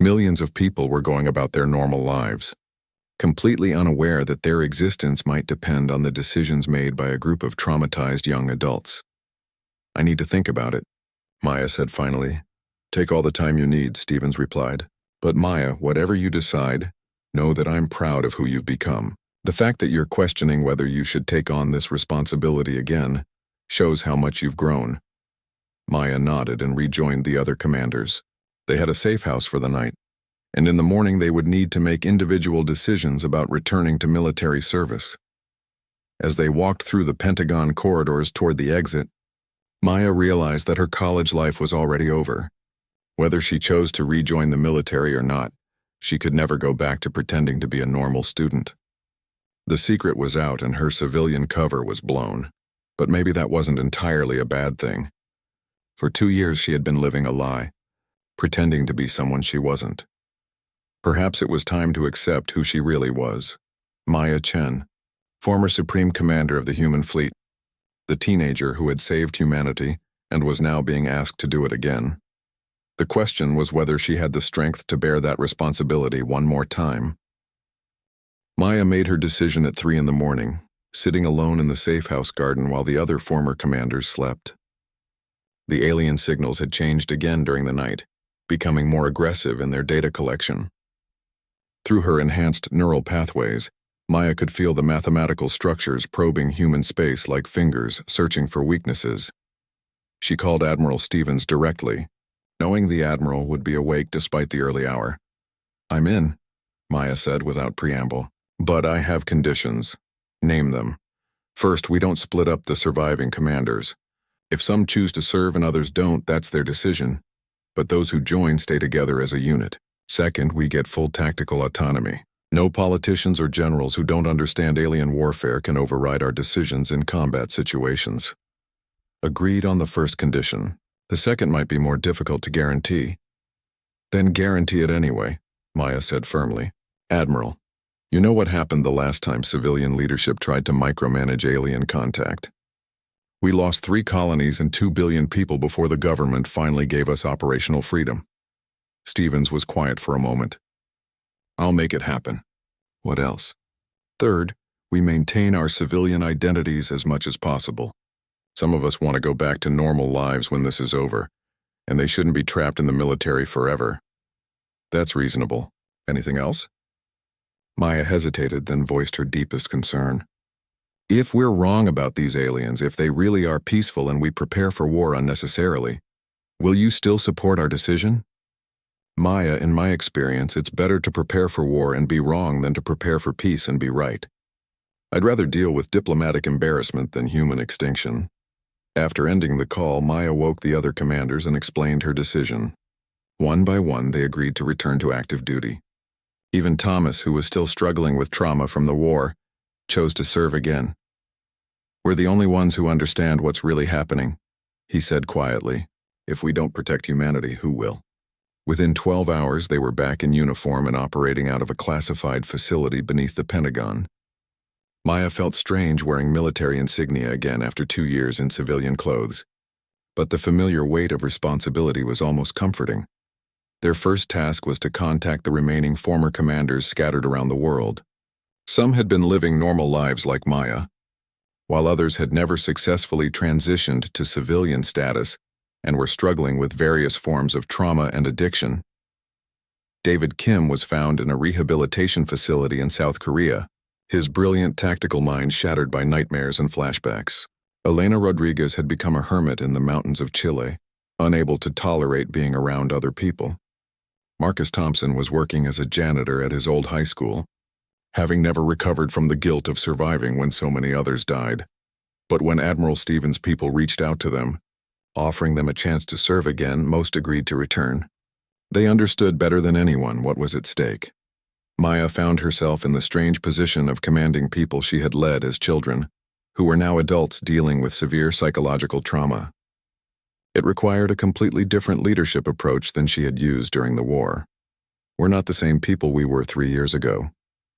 Speaker 1: Millions of people were going about their normal lives, completely unaware that their existence might depend on the decisions made by a group of traumatized young adults. I need to think about it, Maya said finally. Take all the time you need, Stevens replied. But Maya, whatever you decide, know that I'm proud of who you've become. The fact that you're questioning whether you should take on this responsibility again shows how much you've grown. Maya nodded and rejoined the other commanders. They had a safe house for the night, and in the morning they would need to make individual decisions about returning to military service. As they walked through the Pentagon corridors toward the exit, Maya realized that her college life was already over. Whether she chose to rejoin the military or not, she could never go back to pretending to be a normal student. The secret was out and her civilian cover was blown. But maybe that wasn't entirely a bad thing. For 2 years she had been living a lie, pretending to be someone she wasn't. Perhaps it was time to accept who she really was. Maya Chen, former Supreme Commander of the human fleet, the teenager who had saved humanity and was now being asked to do it again. The question was whether she had the strength to bear that responsibility one more time. Maya made her decision at 3 in the morning, sitting alone in the safe house garden while the other former commanders slept. The alien signals had changed again during the night, becoming more aggressive in their data collection. Through her enhanced neural pathways, Maya could feel the mathematical structures probing human space like fingers searching for weaknesses. She called Admiral Stevens directly, knowing the Admiral would be awake despite the early hour. "I'm in," Maya said without preamble. "But I have conditions. Name them. First, we don't split up the surviving commanders. If some choose to serve and others don't, that's their decision. But those who join stay together as a unit. Second, we get full tactical autonomy. No politicians or generals who don't understand alien warfare can override our decisions in combat situations." Agreed on the first condition. The second might be more difficult to guarantee. "Then guarantee it anyway," Maya said firmly. "Admiral, you know what happened the last time civilian leadership tried to micromanage alien contact? We lost 3 colonies and 2 billion people before the government finally gave us operational freedom." Stevens was quiet for a moment. "I'll make it happen." "What else?" "Third, we maintain our civilian identities as much as possible. Some of us want to go back to normal lives when this is over, and they shouldn't be trapped in the military forever." "That's reasonable. Anything else?" Maya hesitated, then voiced her deepest concern. "If we're wrong about these aliens, if they really are peaceful and we prepare for war unnecessarily, will you still support our decision?" "Maya, in my experience, it's better to prepare for war and be wrong than to prepare for peace and be right. I'd rather deal with diplomatic embarrassment than human extinction." After ending the call, Maya woke the other commanders and explained her decision. One by one, they agreed to return to active duty. Even Thomas, who was still struggling with trauma from the war, chose to serve again. "We're the only ones who understand what's really happening," he said quietly. "If we don't protect humanity, who will?" Within 12 hours, they were back in uniform and operating out of a classified facility beneath the Pentagon. Maya felt strange wearing military insignia again after 2 years in civilian clothes. But the familiar weight of responsibility was almost comforting. Their first task was to contact the remaining former commanders scattered around the world. Some had been living normal lives like Maya, while others had never successfully transitioned to civilian status and were struggling with various forms of trauma and addiction. David Kim was found in a rehabilitation facility in South Korea, his brilliant tactical mind shattered by nightmares and flashbacks. Elena Rodriguez had become a hermit in the mountains of Chile, unable to tolerate being around other people. Marcus Thompson was working as a janitor at his old high school, having never recovered from the guilt of surviving when so many others died. But when Admiral Stevens' people reached out to them, offering them a chance to serve again, most agreed to return. They understood better than anyone what was at stake. Maya found herself in the strange position of commanding people she had led as children, who were now adults dealing with severe psychological trauma. It required a completely different leadership approach than she had used during the war. "We're not the same people we were 3 years ago,"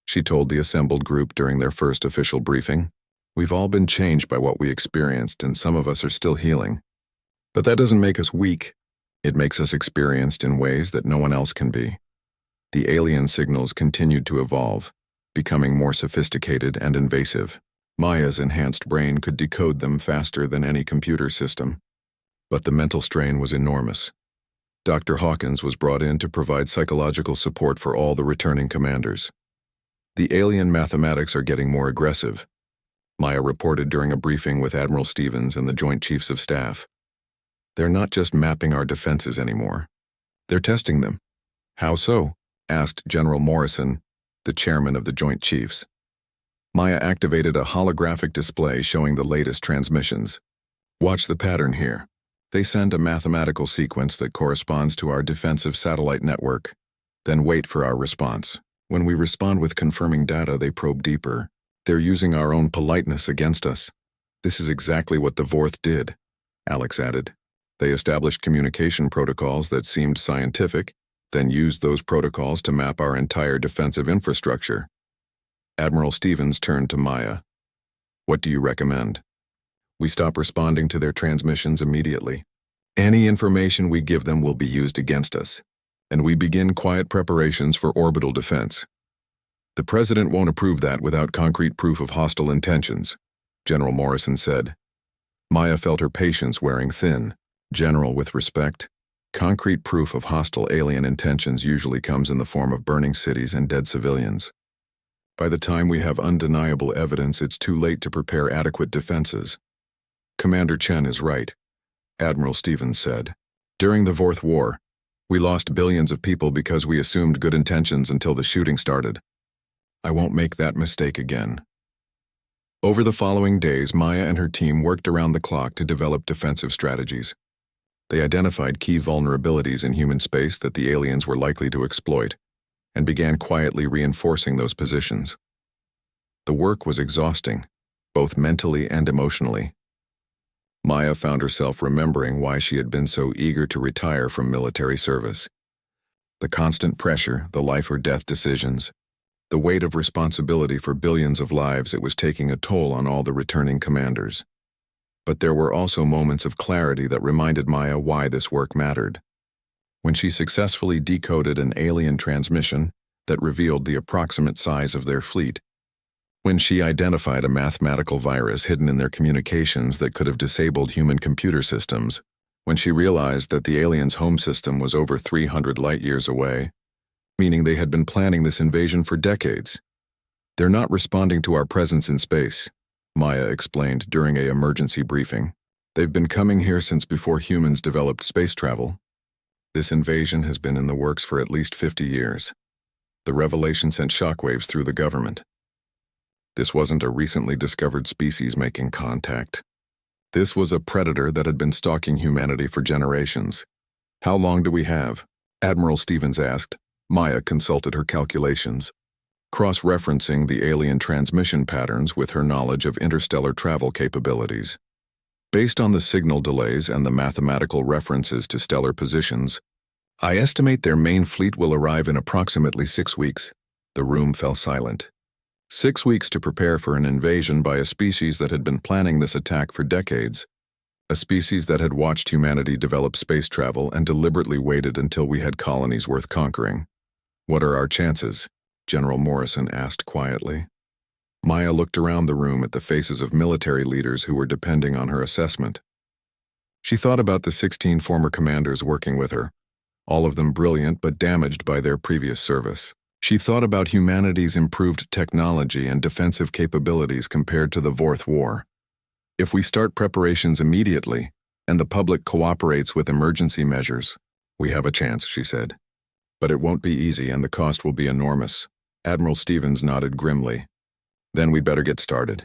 Speaker 1: she told the assembled group during their first official briefing. "We've all been changed by what we experienced, and some of us are still healing. But that doesn't make us weak. It makes us experienced in ways that no one else can be." The alien signals continued to evolve, becoming more sophisticated and invasive. Maya's enhanced brain could decode them faster than any computer system. But the mental strain was enormous. Dr. Hawkins was brought in to provide psychological support for all the returning commanders. "The alien mathematics are getting more aggressive," Maya reported during a briefing with Admiral Stevens and the Joint Chiefs of Staff. "They're not just mapping our defenses anymore. They're testing them." "How so?" asked General Morrison, the chairman of the Joint Chiefs. Maya activated a holographic display showing the latest transmissions. "Watch the pattern here. They send a mathematical sequence that corresponds to our defensive satellite network, then wait for our response. When we respond with confirming data, they probe deeper. They're using our own politeness against us. This is exactly what the Vorth did, Alex added. They established communication protocols that seemed scientific, then used those protocols to map our entire defensive infrastructure. Admiral Stevens turned to Maya. What do you recommend? We stop responding to their transmissions immediately. Any information we give them will be used against us, and we begin quiet preparations for orbital defense. The President won't approve that without concrete proof of hostile intentions, General Morrison said. Maya felt her patience wearing thin. General, with respect, concrete proof of hostile alien intentions usually comes in the form of burning cities and dead civilians. By the time we have undeniable evidence, it's too late to prepare adequate defenses. Commander Chen is right, Admiral Stevens said. During the Vorth War, we lost billions of people because we assumed good intentions until the shooting started. I won't make that mistake again. Over the following days, Maya and her team worked around the clock to develop defensive strategies. They identified key vulnerabilities in human space that the aliens were likely to exploit, and began quietly reinforcing those positions. The work was exhausting, both mentally and emotionally. Maya found herself remembering why she had been so eager to retire from military service. The constant pressure, the life or death decisions, the weight of responsibility for billions of lives, it was taking a toll on all the returning commanders. But there were also moments of clarity that reminded Maya why this work mattered. When she successfully decoded an alien transmission that revealed the approximate size of their fleet, when she identified a mathematical virus hidden in their communications that could have disabled human computer systems, when she realized that the aliens' home system was over 300 light-years away, meaning they had been planning this invasion for decades. They're not responding to our presence in space, Maya explained during an emergency briefing. They've been coming here since before humans developed space travel. This invasion has been in the works for at least 50 years. The revelation sent shockwaves through the government. This wasn't a recently discovered species making contact. This was a predator that had been stalking humanity for generations. How long do we have? Admiral Stevens asked. Maya consulted her calculations, cross-referencing the alien transmission patterns with her knowledge of interstellar travel capabilities. Based on the signal delays and the mathematical references to stellar positions, I estimate their main fleet will arrive in approximately 6 weeks. The room fell silent. 6 weeks to prepare for an invasion by a species that had been planning this attack for decades. A species that had watched humanity develop space travel and deliberately waited until we had colonies worth conquering. What are our chances? General Morrison asked quietly. Maya looked around the room at the faces of military leaders who were depending on her assessment. She thought about the 16 former commanders working with her, all of them brilliant but damaged by their previous service. She thought about humanity's improved technology and defensive capabilities compared to the Vorth War. If we start preparations immediately, and the public cooperates with emergency measures, we have a chance, she said. But it won't be easy and the cost will be enormous. Admiral Stevens nodded grimly. Then we'd better get started.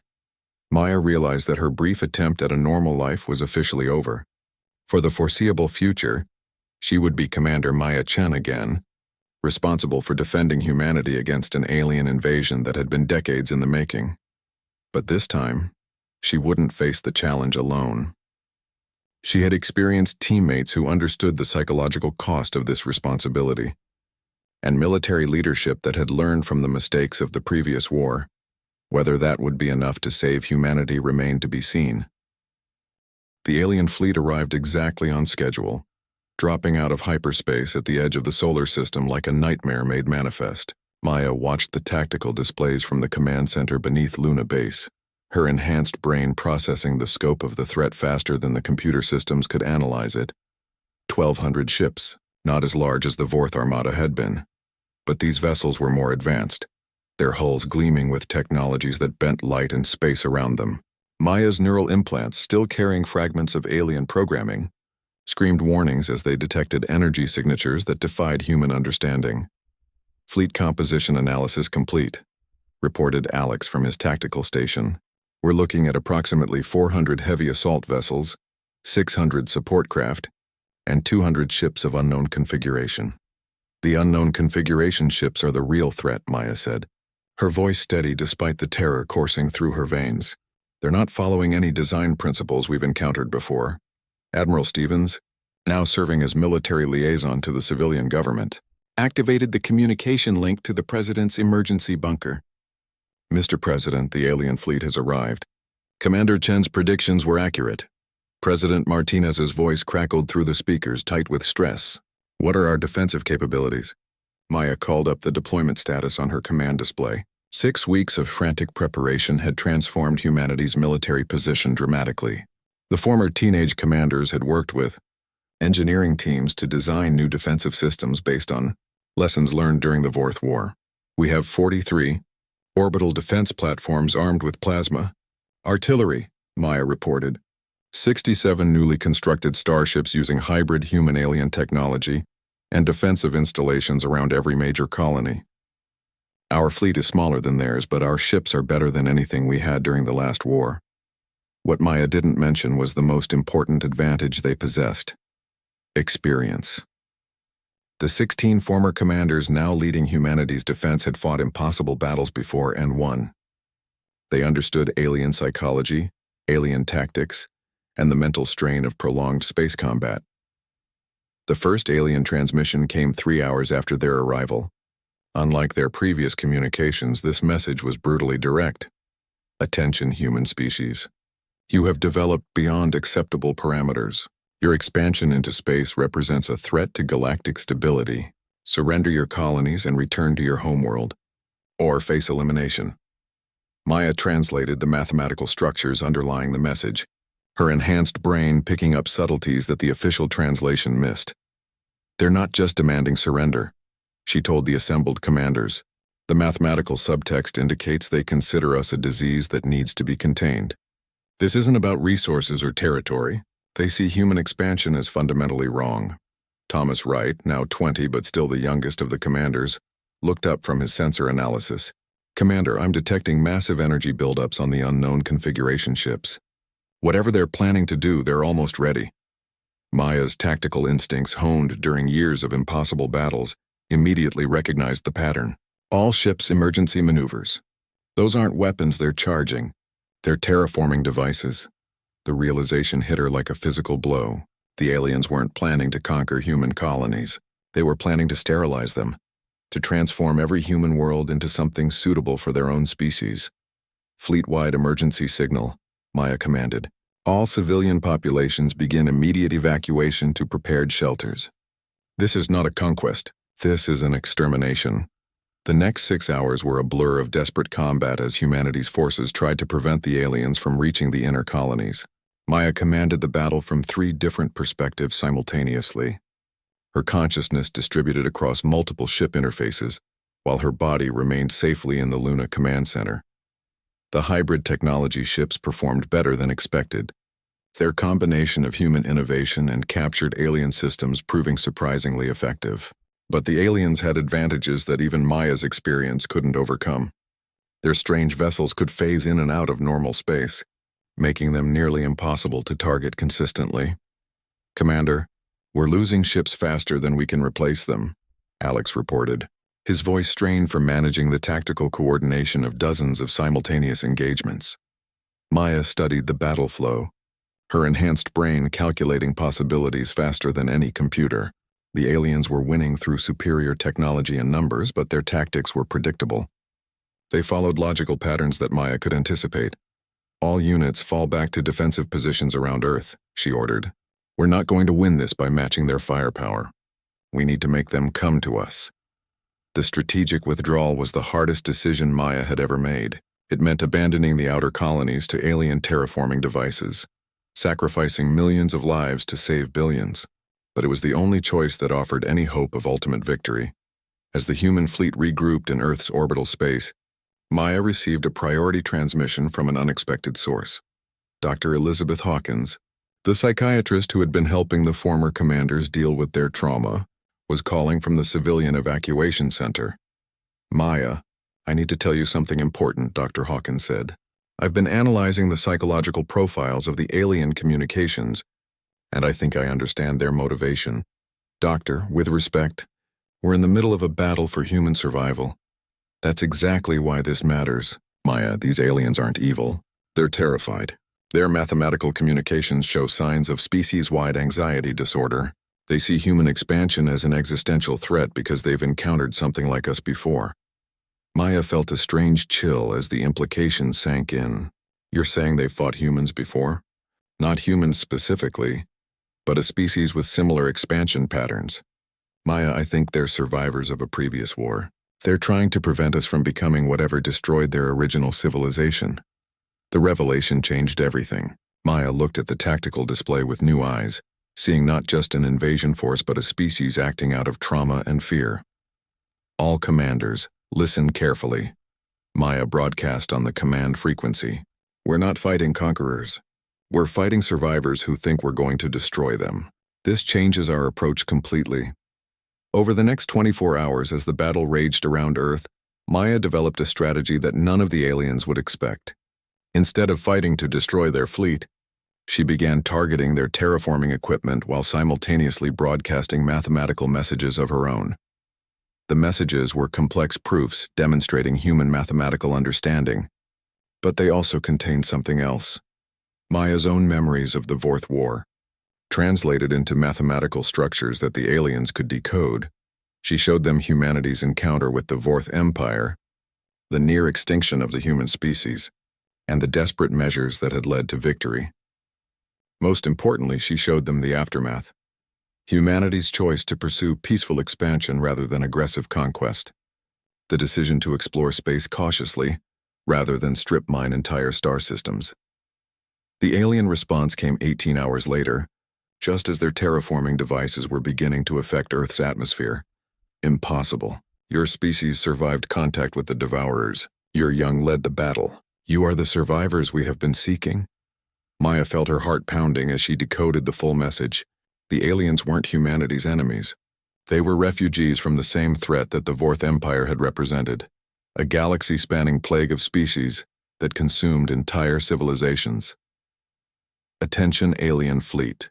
Speaker 1: Maya realized that her brief attempt at a normal life was officially over. For the foreseeable future, she would be Commander Maya Chen again, responsible for defending humanity against an alien invasion that had been decades in the making. But this time, she wouldn't face the challenge alone. She had experienced teammates who understood the psychological cost of this responsibility, and military leadership that had learned from the mistakes of the previous war. Whether that would be enough to save humanity remained to be seen. The alien fleet arrived exactly on schedule, dropping out of hyperspace at the edge of the solar system like a nightmare made manifest. Maya watched the tactical displays from the command center beneath Luna Base, her enhanced brain processing the scope of the threat faster than the computer systems could analyze it. 1,200 ships, not as large as the Vorth Armada had been. But these vessels were more advanced, their hulls gleaming with technologies that bent light and space around them. Maya's neural implants, still carrying fragments of alien programming, screamed warnings as they detected energy signatures that defied human understanding. Fleet composition analysis complete, reported Alex from his tactical station. We're looking at approximately 400 heavy assault vessels, 600 support craft, and 200 ships of unknown configuration. The unknown configuration ships are the real threat, Maya said. her voice steady despite the terror coursing through her veins. "They're not following any design principles we've encountered before. Admiral Stevens, now serving as military liaison to the civilian government, activated the communication link to the President's emergency bunker. Mr. President, the alien fleet has arrived. Commander Chen's predictions were accurate." President Martinez's voice crackled through the speakers, tight with stress. "What are our defensive capabilities?" Maya called up the deployment status on her command display. 6 weeks of frantic preparation had transformed humanity's military position dramatically. The former teenage commanders had worked with engineering teams to design new defensive systems based on lessons learned during the Fourth War. "We have 43 orbital defense platforms armed with plasma artillery," Maya reported. 67 newly constructed starships using hybrid human-alien technology, and defensive installations around every major colony. "Our fleet is smaller than theirs, but our ships are better than anything we had during the last war." What Maya didn't mention was the most important advantage they possessed: experience. The 16 former commanders now leading humanity's defense had fought impossible battles before and won. They understood alien psychology, alien tactics, and the mental strain of prolonged space combat. The first alien transmission came 3 hours after their arrival. Unlike their previous communications, this message was brutally direct. "Attention, human species. You have developed beyond acceptable parameters. Your expansion into space represents a threat to galactic stability. Surrender your colonies and return to your homeworld, or face elimination." Maya translated the mathematical structures underlying the message, her enhanced brain picking up subtleties that the official translation missed. "They're not just demanding surrender," she told the assembled commanders. "The mathematical subtext indicates they consider us a disease that needs to be contained. This isn't about resources or territory. They see human expansion as fundamentally wrong." Thomas Wright, now 20 but still the youngest of the commanders, looked up from his sensor analysis. "Commander, I'm detecting massive energy buildups on the unknown configuration ships. Whatever they're planning to do, they're almost ready." Maya's tactical instincts, honed during years of impossible battles, immediately recognized the pattern. "All ships' emergency maneuvers. Those aren't weapons they're charging. They're terraforming devices." The realization hit her like a physical blow. The aliens weren't planning to conquer human colonies. They were planning to sterilize them, to transform every human world into something suitable for their own species. "Fleet-wide emergency signal," Maya commanded. "All civilian populations begin immediate evacuation to prepared shelters." This is not a conquest. This is an extermination. The next 6 hours were a blur of desperate combat as humanity's forces tried to prevent the aliens from reaching the inner colonies. Maya commanded the battle from 3 different perspectives simultaneously. Her consciousness distributed across multiple ship interfaces, while her body remained safely in the Luna command center. The hybrid technology ships performed better than expected, their combination of human innovation and captured alien systems proving surprisingly effective. But the aliens had advantages that even Maya's experience couldn't overcome. Their strange vessels could phase in and out of normal space, making them nearly impossible to target consistently. "Commander, we're losing ships faster than we can replace them," Alex reported, his voice strained from managing the tactical coordination of dozens of simultaneous engagements. Maya studied the battle flow, her enhanced brain calculating possibilities faster than any computer. The aliens were winning through superior technology and numbers, but their tactics were predictable. They followed logical patterns that Maya could anticipate. "All units fall back to defensive positions around Earth," she ordered. "We're not going to win this by matching their firepower. We need to make them come to us." The strategic withdrawal was the hardest decision Maya had ever made. It meant abandoning the outer colonies to alien terraforming devices, sacrificing millions of lives to save billions. But it was the only choice that offered any hope of ultimate victory. As the human fleet regrouped in Earth's orbital space, Maya received a priority transmission from an unexpected source. Dr. Elizabeth Hawkins, the psychiatrist who had been helping the former commanders deal with their trauma, was calling from the civilian evacuation center. "Maya, I need to tell you something important," Dr. Hawkins said. "I've been analyzing the psychological profiles of the alien communications, and I think I understand their motivation. Doctor, with respect, we're in the middle of a battle for human survival. That's exactly why this matters. Maya, these aliens aren't evil. They're terrified. Their mathematical communications show signs of species-wide anxiety disorder. They see human expansion as an existential threat because they've encountered something like us before. Maya felt a strange chill as the implication sank in. You're saying they've fought humans before? Not humans specifically, but a species with similar expansion patterns. Maya, I think they're survivors of a previous war. They're trying to prevent us from becoming whatever destroyed their original civilization. The revelation changed everything. Maya looked at the tactical display with new eyes, seeing not just an invasion force but a species acting out of trauma and fear. All commanders, listen carefully. Maya broadcast on the command frequency. We're not fighting conquerors. We're fighting survivors who think we're going to destroy them. This changes our approach completely. Over the next 24 hours as the battle raged around Earth, Maya developed a strategy that none of the aliens would expect. Instead of fighting to destroy their fleet, she began targeting their terraforming equipment while simultaneously broadcasting mathematical messages of her own. The messages were complex proofs demonstrating human mathematical understanding, but they also contained something else. Maya's own memories of the Fourth War. Translated into mathematical structures that the aliens could decode, she showed them humanity's encounter with the Fourth Empire, the near extinction of the human species, and the desperate measures that had led to victory. Most importantly, she showed them the aftermath. Humanity's choice to pursue peaceful expansion rather than aggressive conquest. The decision to explore space cautiously rather than strip mine entire star systems. The alien response came 18 hours later, just as their terraforming devices were beginning to affect Earth's atmosphere. Impossible. Your species survived contact with the Devourers. Your young led the battle. You are the survivors we have been seeking. Maya felt her heart pounding as she decoded the full message. The aliens weren't humanity's enemies. They were refugees from the same threat that the Fourth Empire had represented, a galaxy-spanning plague of species that consumed entire civilizations. Attention, alien fleet,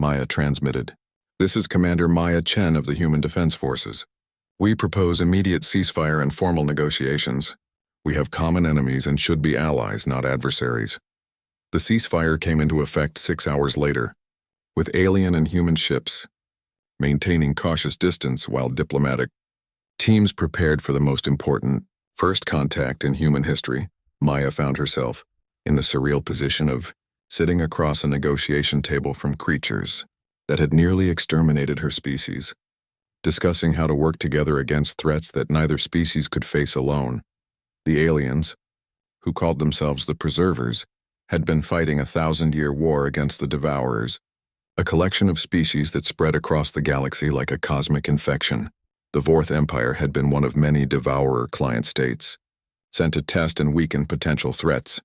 Speaker 1: Maya transmitted. This is Commander Maya Chen of the Human Defense Forces. We propose immediate ceasefire and formal negotiations. We have common enemies and should be allies, not adversaries. The ceasefire came into effect 6 hours later, with alien and human ships maintaining cautious distance while diplomatic. Teams prepared for the most important first contact in human history. Maya found herself in the surreal position of sitting across a negotiation table from creatures that had nearly exterminated her species, discussing how to work together against threats that neither species could face alone. The aliens, who called themselves the Preservers, had been fighting a 1,000-year war against the Devourers, a collection of species that spread across the galaxy like a cosmic infection. The Fourth Empire had been one of many Devourer client states, sent to test and weaken potential threats.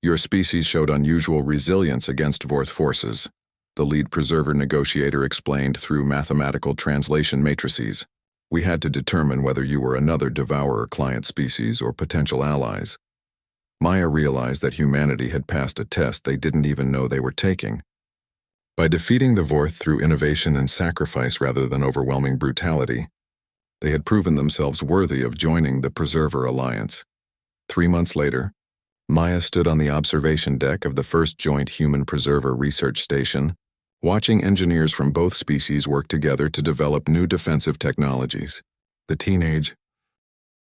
Speaker 1: Your species showed unusual resilience against Fourth forces, the lead Preserver negotiator explained through mathematical translation matrices. We had to determine whether you were another Devourer client species or potential allies. Maya realized that humanity had passed a test they didn't even know they were taking. By defeating the Vorth through innovation and sacrifice rather than overwhelming brutality, they had proven themselves worthy of joining the Preserver Alliance. 3 months later, Maya stood on the observation deck of the first joint human Preserver research station, watching engineers from both species work together to develop new defensive technologies. The teenage,